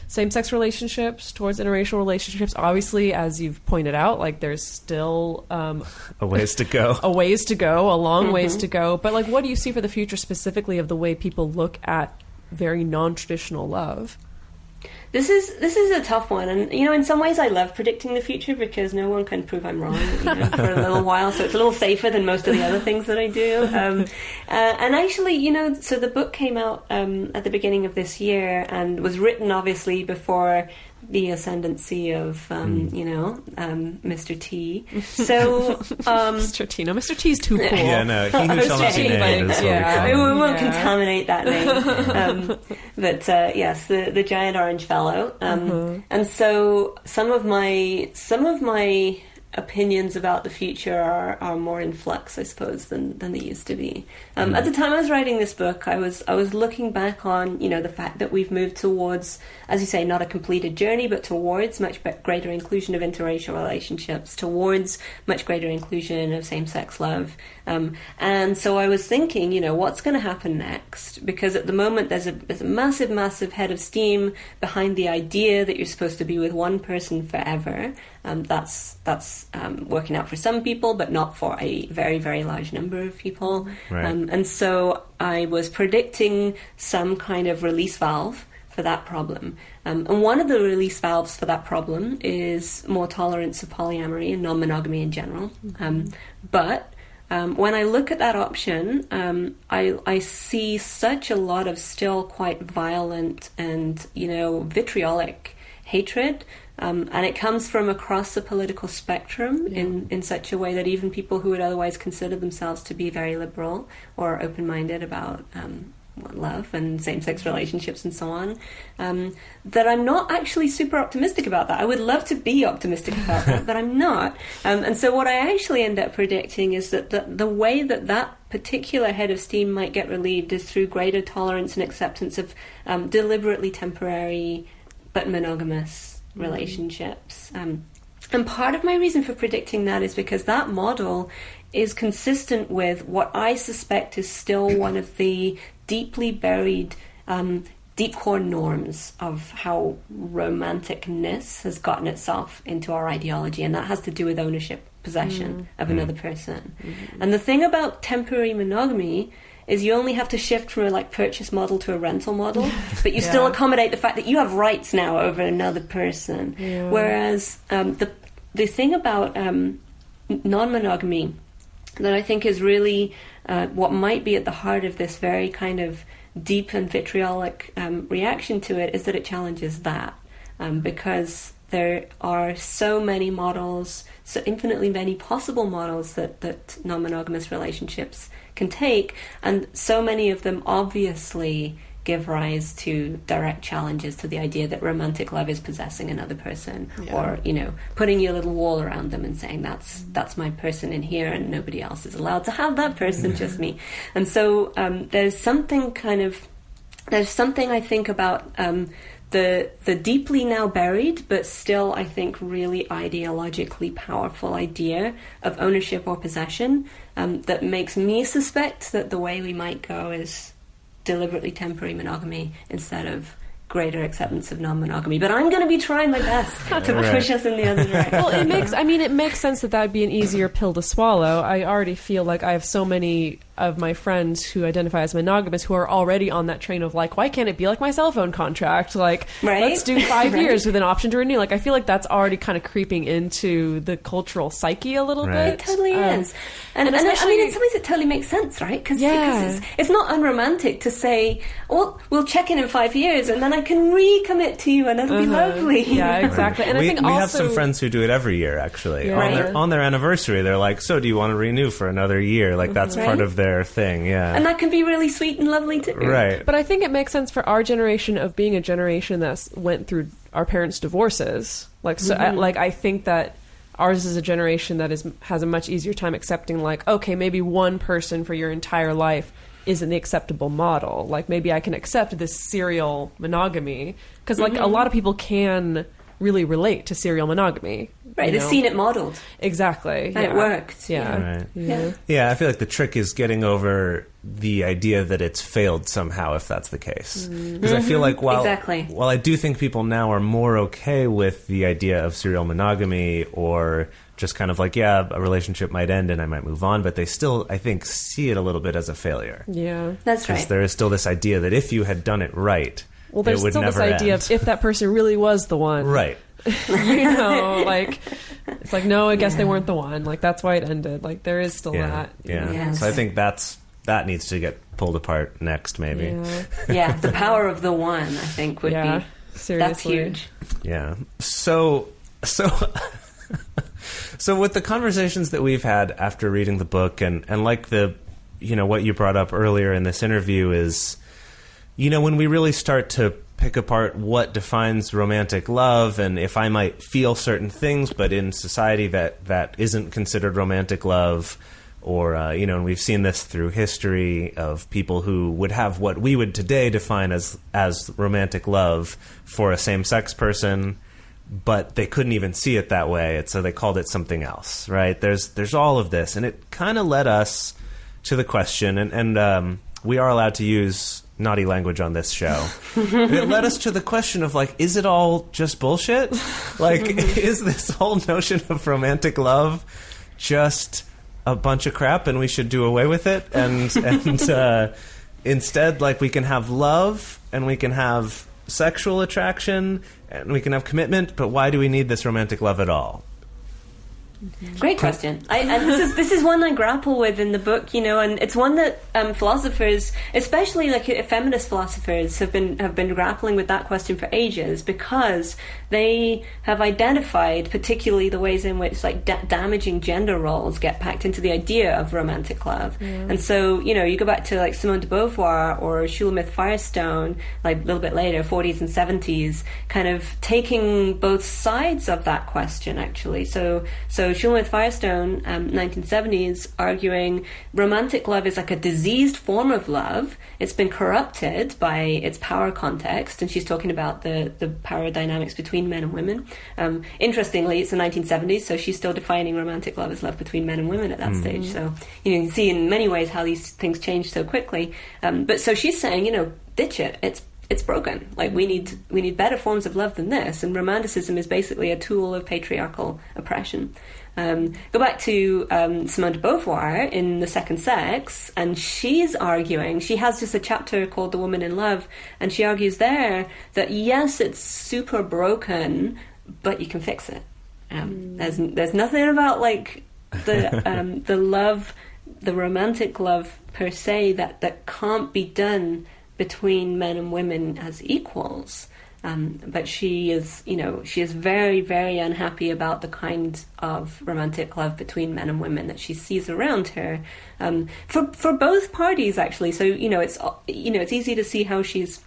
same-sex relationships, towards interracial relationships. Obviously, as you've pointed out, there's still a ways to go. A long ways to go. But what do you see for the future specifically of the way people look at very non-traditional love? This is a tough one, and in some ways I love predicting the future because no one can prove I'm wrong for a little while, so it's a little safer than most of the other things that I do. And actually, so the book came out at the beginning of this year and was written obviously before the ascendancy of Mr. T. So Mr. T. No, Mr. T's too cool. Yeah, no, he who shall not be named is what we call him. We won't contaminate that name. But yes, the giant orange fellow. And so some of my opinions about the future are more in flux, I suppose, than they used to be. At the time I was writing this book, I was looking back on, the fact that we've moved towards, as you say, not a completed journey, but towards much greater inclusion of interracial relationships, towards much greater inclusion of same-sex love. And so I was thinking, what's going to happen next? Because at the moment there's a massive, massive head of steam behind the idea that you're supposed to be with one person forever. That's working out for some people, but not for a very, very large number of people. Right. And so I was predicting some kind of release valve for that problem. And one of the release valves for that problem is more tolerance of polyamory and non-monogamy in general. But when I look at that option, I see such a lot of still quite violent and, vitriolic hatred. And it comes from across the political spectrum in such a way that even people who would otherwise consider themselves to be very liberal or open-minded about love and same-sex relationships and so on, that I'm not actually super optimistic about that. I would love to be optimistic about that, but I'm not. And so what I actually end up predicting is that the way that particular head of steam might get relieved is through greater tolerance and acceptance of deliberately temporary but monogamous relationships. And part of my reason for predicting that is because that model is consistent with what I suspect is still one of the deeply buried, deep core norms of how romanticness has gotten itself into our ideology, and that has to do with ownership, possession of another person. And the thing about temporary monogamy is you only have to shift from a purchase model to a rental model, but you still accommodate the fact that you have rights now over another person. Yeah. Whereas the thing about non-monogamy that I think is really what might be at the heart of this very kind of deep and vitriolic reaction to it is that it challenges that, because there are so many models, so infinitely many possible models that non-monogamous relationships can take, and so many of them obviously give rise to direct challenges to the idea that romantic love is possessing another person, or putting your little wall around them and saying that's my person in here and nobody else is allowed to have that person, just me. And so there's something I think about the deeply now buried but still I think really ideologically powerful idea of ownership or possession that makes me suspect that the way we might go is deliberately temporary monogamy instead of greater acceptance of non-monogamy. But I'm going to be trying my best to push us in the other direction. Well, it makes sense that would be an easier pill to swallow. I already feel like I have so many of my friends who identify as monogamous who are already on that train of why can't it be like my cell phone contract? Let's do 5 years with an option to renew. I feel like that's already kind of creeping into the cultural psyche a little bit. It totally is. And in some ways it totally makes sense, right? Because it's not unromantic to say, well, we'll check in 5 years and then I can recommit to you and it'll be lovely. Yeah, exactly. And I think we have some friends who do it every year, actually. Yeah. On their anniversary, they're like, so do you want to renew for another year? That's part of their thing, and that can be really sweet and lovely too. Right. But I think it makes sense for our generation of being a generation that went through our parents' divorces. I think that ours is a generation that has a much easier time accepting okay, maybe one person for your entire life isn't the acceptable model. Maybe I can accept this serial monogamy because a lot of people can really relate to serial monogamy. Right, they've seen it modeled. Exactly. And it worked. Yeah. Right. Yeah, I feel like the trick is getting over the idea that it's failed somehow, if that's the case. Because I feel like while I do think people now are more okay with the idea of serial monogamy, or just kind of a relationship might end and I might move on, but they still, I think, see it a little bit as a failure. Yeah. That's right. Because there is still this idea that if you had done it right, well, there's it would still never this idea end. of if that person really was the one. Right. It's no, I guess they weren't the one. That's why it ended. There is still that. Yeah. Yes. So I think that needs to get pulled apart next, maybe. Yeah, the power of the one, I think, would be... Seriously. That's huge. Yeah. So with the conversations that we've had after reading the book, and what you brought up earlier in this interview is, when we really start to pick apart what defines romantic love, and if I might feel certain things, but in society that isn't considered romantic love, or, and we've seen this through history of people who would have what we would today define as romantic love for a same-sex person, but they couldn't even see it that way, and so they called it something else, right? There's all of this, and it kind of led us to the question, and we are allowed to use naughty language on this show. It led us to the question of, like, is it all just bullshit? Like, is this whole notion of romantic love just a bunch of crap and we should do away with it? And instead, like, we can have love and we can have sexual attraction and we can have commitment, but why do we need this romantic love at all? Great question. And this is one I grapple with in the book, and it's one that philosophers, especially like feminist philosophers, have been grappling with that question for ages, because they have identified particularly the ways in which like damaging gender roles get packed into the idea of romantic love. Yeah. And so, you go back to like Simone de Beauvoir or Shulamith Firestone, like a little bit later, 40s and 70s, kind of taking both sides of that question, actually. So Shulamith Firestone, 1970s, arguing romantic love is like a diseased form of love. It's been corrupted by its power context, and she's talking about the power dynamics between men and women. Interestingly, it's the 1970s, so she's still defining romantic love as love between men and women at that stage. So you can see in many ways how these things change so quickly. But so she's saying, ditch it. It's broken. Like, we need better forms of love than this, and romanticism is basically a tool of patriarchal oppression. Go back to Simone de Beauvoir in The Second Sex, and she's arguing, she has just a chapter called The Woman in Love, and she argues there that yes, it's super broken, but you can fix it. There's nothing about like the love, the romantic love per se, that can't be done between men and women as equals. But she is very, very unhappy about the kind of romantic love between men and women that she sees around her, for both parties, actually. So it's easy to see how she's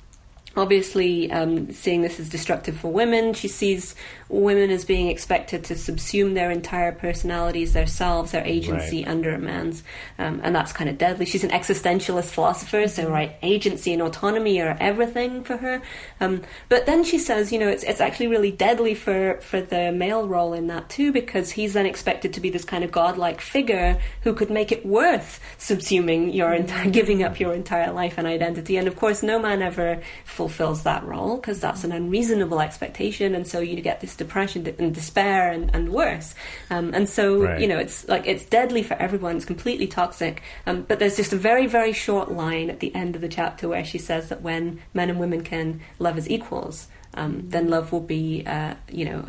obviously seeing this as destructive for women. She sees women as being expected to subsume their entire personalities, their selves, their agency under a man's, and that's kind of deadly. She's an existentialist philosopher, so agency and autonomy are everything for her. But then she says, it's actually really deadly for the male role in that too, because he's then expected to be this kind of godlike figure who could make it worth subsuming your entire, giving up your entire life and identity. And of course, no man ever fulfills that role, because that's an unreasonable expectation, and so you get this depression and despair and worse. And so it's deadly for everyone. It's completely toxic. But there's just a very, very short line at the end of the chapter where she says that when men and women can love as equals, then love will be a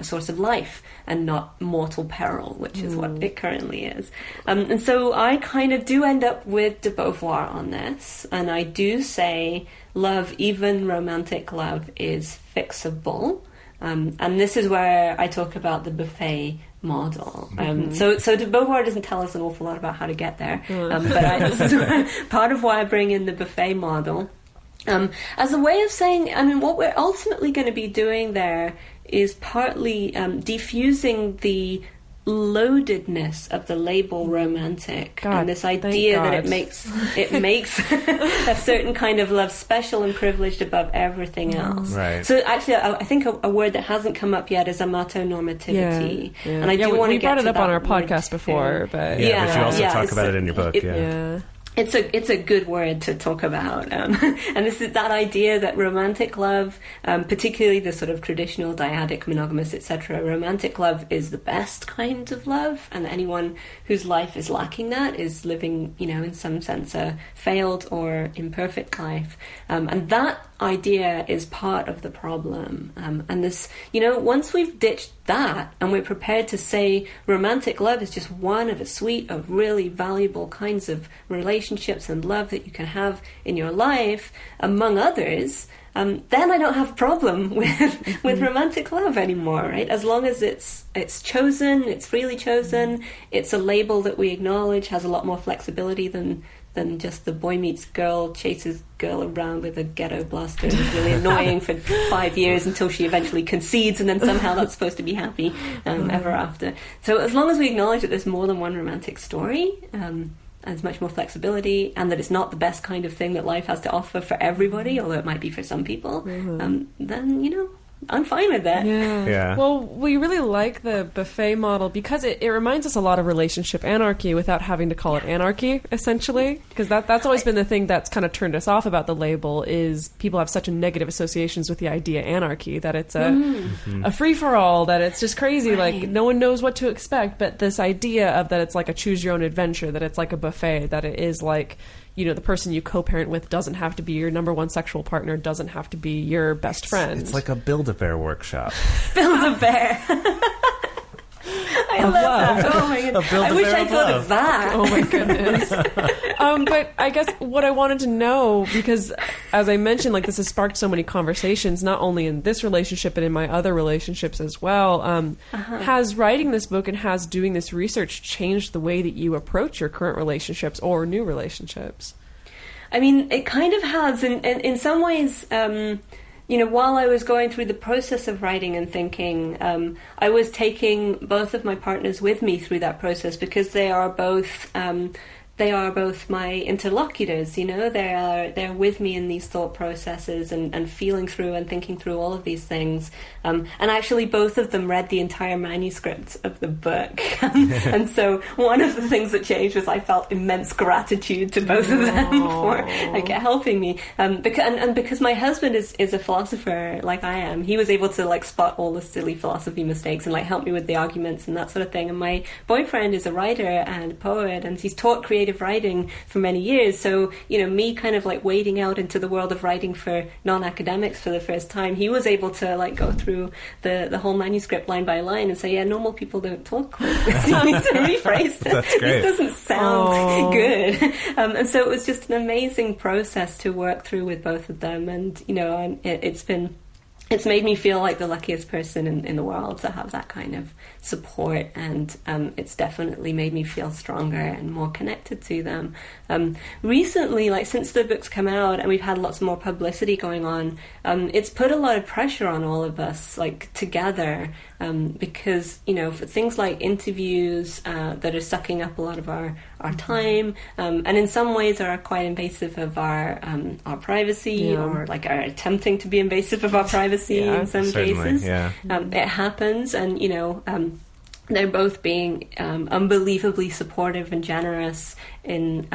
source of life and not mortal peril, which is what it currently is. And so I kind of do end up with de Beauvoir on this, and I do say love, even romantic love, is fixable. And this is where I talk about the buffet model. So de Beauvoir doesn't tell us an awful lot about how to get there, but this is part of why I bring in the buffet model. As a way of saying, what we're ultimately going to be doing there is partly defusing the loadedness of the label romantic, and this idea that it makes a certain kind of love special and privileged above everything else. Right. So actually, I think a word that hasn't come up yet is amatonormativity, and I do want to get to that. We brought it up on our podcast before, but but you also talk about it in your book. It's a good word to talk about, and this is that idea that romantic love, particularly the sort of traditional dyadic, monogamous, etc., romantic love is the best kind of love, and anyone whose life is lacking that is living, in some sense, a failed or imperfect life, and that idea is part of the problem. And this, once we've ditched that and we're prepared to say romantic love is just one of a suite of really valuable kinds of relationships and love that you can have in your life, among others, then I don't have a problem with romantic love anymore, right? As long as it's chosen, it's freely chosen, it's a label that we acknowledge has a lot more flexibility than just the boy meets girl, chases girl around with a ghetto blaster, is really annoying for 5 years until she eventually concedes, and then somehow that's supposed to be happy ever after. So as long as we acknowledge that there's more than one romantic story, and there's much more flexibility, and that it's not the best kind of thing that life has to offer for everybody, although it might be for some people, then, I'm fine with that. Yeah. Well, we really like the buffet model because it reminds us a lot of relationship anarchy without having to call it anarchy, essentially. Because that's always been the thing that's kind of turned us off about the label, is people have such a negative associations with the idea anarchy, that it's a free-for-all, that it's just crazy, like no one knows what to expect. But this idea of that it's like a choose-your-own adventure, that it's like a buffet, that it is like, the person you co-parent with doesn't have to be your number one sexual partner, doesn't have to be your best friend. It's like a Build-A-Bear workshop. Build-A-Bear. I love that. Oh my goodness. I wish I thought of that. Oh my goodness. But I guess what I wanted to know, because as I mentioned, like, this has sparked so many conversations, not only in this relationship but in my other relationships as well. Has writing this book and has doing this research changed the way that you approach your current relationships or new relationships? I mean, it kind of has. In some ways, while I was going through the process of writing and thinking, I was taking both of my partners with me through that process, because they are both my interlocutors. They're with me in these thought processes and feeling through and thinking through all of these things. And actually, both of them read the entire manuscript of the book. And so one of the things that changed was I felt immense gratitude to both of them for helping me. Because my husband is a philosopher like I am, he was able to spot all the silly philosophy mistakes and help me with the arguments and that sort of thing. And my boyfriend is a writer and a poet, and he's taught creative writing for many years. So, me kind of wading out into the world of writing for non-academics for the first time, he was able to go through the whole manuscript line by line and say, normal people don't talk like this. You need to rephrase it. That's great. This doesn't sound good. And so it was just an amazing process to work through with both of them. And, it's made me feel like the luckiest person in the world to have that kind of support, and it's definitely made me feel stronger and more connected to them. Recently, since the book's come out and we've had lots more publicity going on, it's put a lot of pressure on all of us, together, because, for things like interviews that are sucking up a lot of our time, and in some ways are quite invasive of our privacy, or are attempting to be invasive of our privacy in some cases. It happens, and they're both being unbelievably supportive and generous in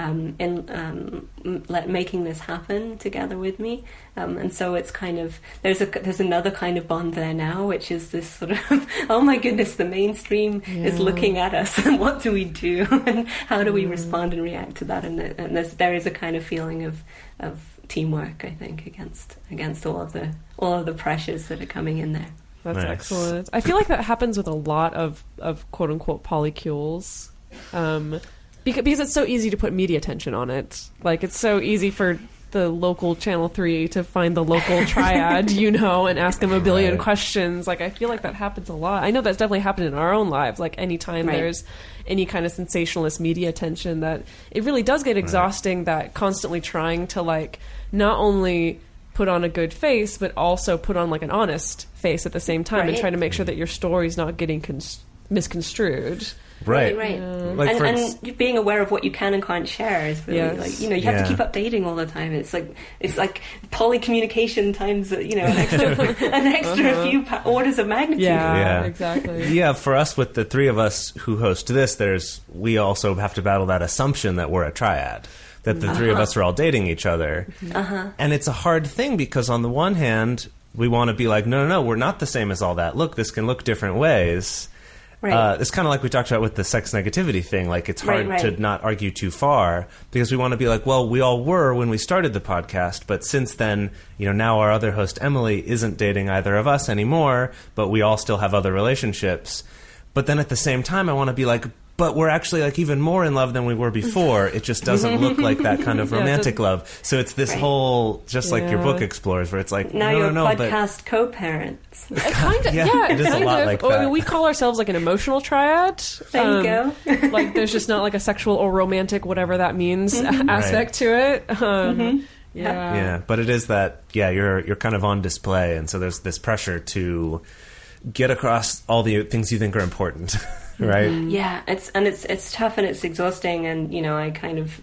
making this happen together with me, and so it's kind of there's another kind of bond there now, which is this sort of oh my goodness, the mainstream is looking at us, and what do we do, and how do we respond and react to that, and there is a kind of feeling of teamwork, I think, against all of the pressures that are coming in there. That's nice. Excellent. I feel like that happens with a lot of quote unquote polycules, because it's so easy to put media attention on it. It's so easy for the local Channel 3 to find the local triad, and ask them a billion questions. I feel like that happens a lot. I know that's definitely happened in our own lives. Anytime there's any kind of sensationalist media attention, that it really does get exhausting, that constantly trying to not only put on a good face, but also put on an honest face at the same time, and try to make sure that your story's not getting misconstrued. Right. And being aware of what you can and can't share is really you have to keep updating all the time. It's like polycommunication times an extra few orders of magnitude. Yeah, exactly. Yeah, for us, with the three of us who host this, we also have to battle that assumption that we're a triad, that the three of us are all dating each other. And it's a hard thing, because on the one hand, we want to be like, no, we're not the same as all that. Look, this can look different ways. It's kind of like we talked about with the sex negativity thing. It's hard to not argue too far, because we want to be like, well, we all were when we started the podcast, but since then, now our other host, Emily, isn't dating either of us anymore, but we all still have other relationships. But then at the same time, I want to be like, but we're actually like even more in love than we were before. It just doesn't look like that kind of romantic love. So it's this whole, just like your book explores, where it's like, now no, you're no, podcast co-parents. Kind of, it is kind a lot of. like Or that. we call ourselves like an emotional triad. There you go. Like there's just not like a sexual or romantic, whatever that means, aspect to it. Yeah, but it is that, you're kind of on display, and so there's this pressure to get across all the things you think are important, right? Yeah, it's tough and it's exhausting, and I kind of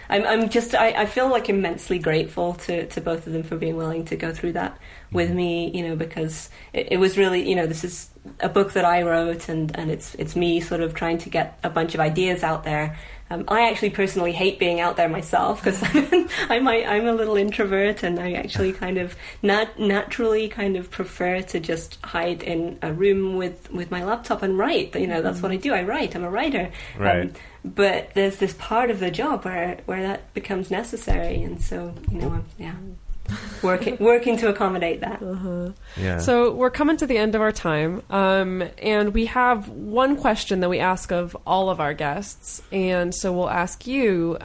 I feel like immensely grateful to both of them for being willing to go through that with me, because it was really, this is a book that I wrote, and it's me sort of trying to get a bunch of ideas out there. I actually personally hate being out there myself, because I'm a little introvert, and I actually kind of naturally kind of prefer to just hide in a room with my laptop and write. That's what I do. I write. I'm a writer. Right. But there's this part of the job where that becomes necessary, and so working to accommodate that. Yeah. So we're coming to the end of our time, and we have one question that we ask of all of our guests, and so we'll ask you,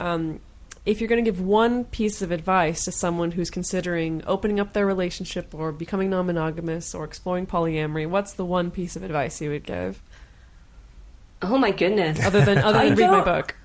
if you're going to give one piece of advice to someone who's considering opening up their relationship or becoming non-monogamous or exploring polyamory, what's the one piece of advice you would give? Oh my goodness! Other than read my book.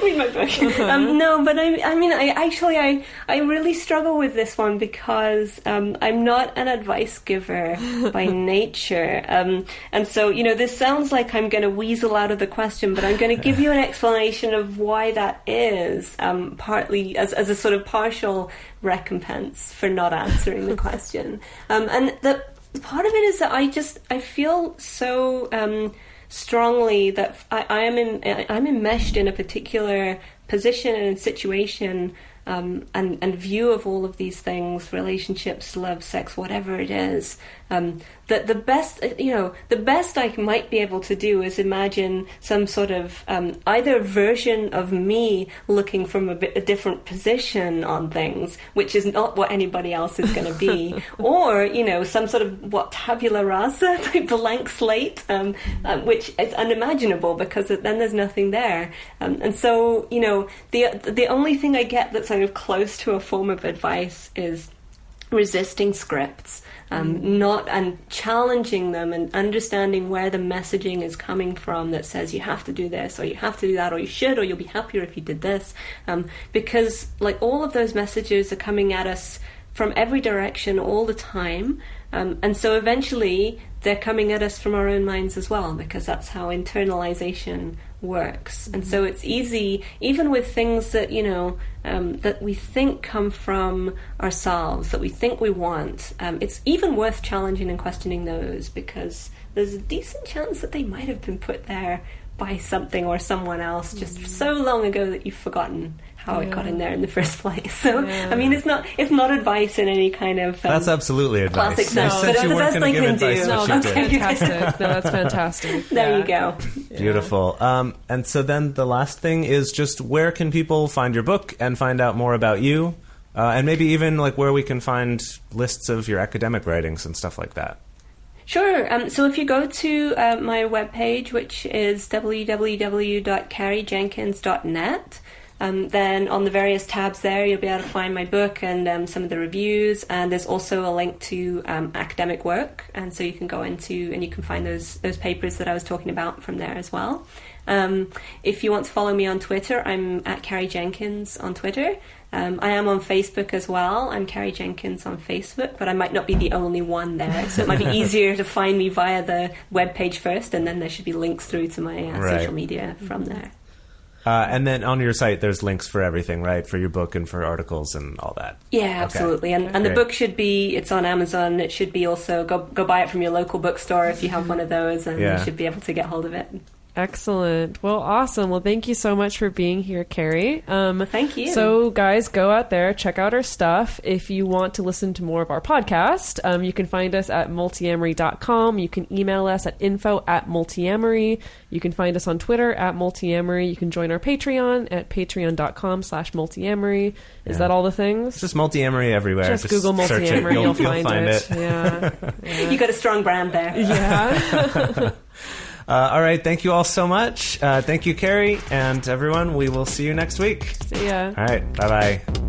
Read my book. No, but I really struggle with this one, because I'm not an advice giver by nature, and so this sounds like I'm going to weasel out of the question, but I'm going to give you an explanation of why that is, partly as a sort of partial recompense for not answering the question, and the part of it is that I feel so strongly that I'm enmeshed in a particular position and situation, and view of all of these things, relationships, love, sex, whatever it is, that the best I might be able to do is imagine some sort of either version of me looking from a different position on things, which is not what anybody else is going to be, or some sort of tabula rasa type blank slate, which is unimaginable, because then there's nothing there, and so the only thing I get that's kind of close to a form of advice is resisting scripts, not and challenging them, and understanding where the messaging is coming from that says you have to do this, or you have to do that, or you should, or you'll be happier if you did this, because like all of those messages are coming at us from every direction all the time, and so eventually they're coming at us from our own minds as well, because that's how internalization works. And so it's easy, even with things that that we think come from ourselves, that we think we want, it's even worth challenging and questioning those, because there's a decent chance that they might have been put there by something or someone else just so long ago that you've forgotten how it got in there in the first place. So I mean, it's not advice in any kind of that's absolutely advice. classic sense, No, but it's you the weren't best gonna I give can advice, do. but No, you that's did. fantastic. No, that's fantastic. There you go. Beautiful. And so then the last thing is just, where can people find your book and find out more about you? And maybe even like where we can find lists of your academic writings and stuff like that. Sure. So if you go to my webpage, which is www.carriejenkins.net, then on the various tabs there, you'll be able to find my book and some of the reviews. And there's also a link to academic work. And so you can go into and you can find those papers that I was talking about from there as well. If you want to follow me on Twitter, I'm at Carrie Jenkins on Twitter. I am on Facebook as well. I'm Carrie Jenkins on Facebook, but I might not be the only one there. So it might be easier to find me via the webpage first, and then there should be links through to my social media from there. And then on your site, there's links for everything, right? For your book and for articles and all that. Yeah, absolutely. Okay. And the book should be, it's on Amazon. It should be also, go buy it from your local bookstore if you have one of those, and you should be able to get hold of it. Excellent. Well, awesome. Well, thank you so much for being here, Carrie. Thank you. So, guys, go out there, check out our stuff. If you want to listen to more of our podcast, you can find us at multiamory.com. You can email us at info@multiamory. You can find us on Twitter at Multiamory. You can join our Patreon at patreon.com/multiamory. Is that all the things? It's just Multiamory everywhere. Just Google search it. Multiamory, you'll You'll find it. Yeah. You got a strong brand there. Yeah. All right, thank you all so much. Thank you, Carrie, and everyone. We will see you next week. See ya. All right, bye-bye.